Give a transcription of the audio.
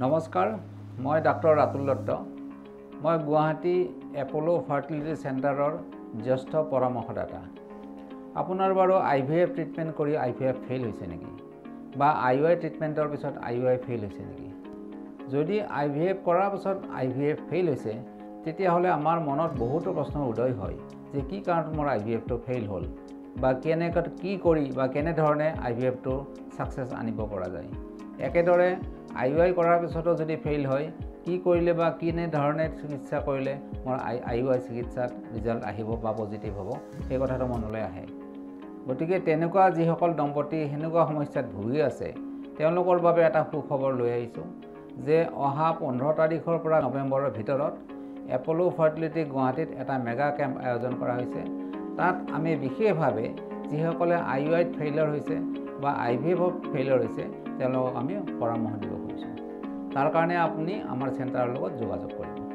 নমস্কাৰ, মই ডাক্তৰ ৰাতুল দত্ত। মই গুৱাহাটী এপ'লো ফাৰ্টিলিটি চেণ্টাৰৰ জ্যেষ্ঠ পৰামৰ্শদাতা। আপোনাৰ বাৰু IVF ট্ৰিটমেণ্ট কৰি IVF ফেইল হৈছে নেকি? বা IUI ট্ৰিটমেণ্টৰ পিছত IUI ফেইল হৈছে নেকি? যদি IVF কৰাৰ পিছত IVF ফেইল হৈছে, তেতিয়াহ'লে আমাৰ মনত বহুতো প্ৰশ্নৰ উদয় হয় যে কি কাৰণত মোৰ IVFটো ফেইল হ'ল, বা কি কৰি বা কেনেধৰণে IVFটো ছাকচেছ আনিব পৰা যায়। একেদৰে IUI কৰাৰ পিছতো যদি ফেইল হয়, কি কৰিলে বা কেনেধৰণে চিকিৎসা কৰিলে মোৰ IUI চিকিৎসাত ৰিজাল্ট আহিব বা পজিটিভ হ'ব, সেই কথাটো মনলৈ আহে। গতিকে তেনেকুৱা যিসকল দম্পতী সেনেকুৱা সমস্যাত ভুগি আছে, তেওঁলোকৰ বাবে এটা সুখবৰ লৈ আহিছোঁ যে অহা 15 তাৰিখৰ পৰা নৱেম্বৰৰ ভিতৰত এপ'লো ফাৰ্টিলিটি গুৱাহাটীত এটা মেগা কেম্প আয়োজন কৰা হৈছে। তাত আমি বিশেষভাৱে যিসকলে IUIত ফেইলিয়ৰ হৈছে বা IVFত ফেইলিয়ৰ হৈছে, তেওঁলোকক আমি পৰামৰ্শ দিব খুজিছোঁ। তাৰ কাৰণে আপুনি আমাৰ চেণ্টাৰৰ লগত যোগাযোগ কৰিব।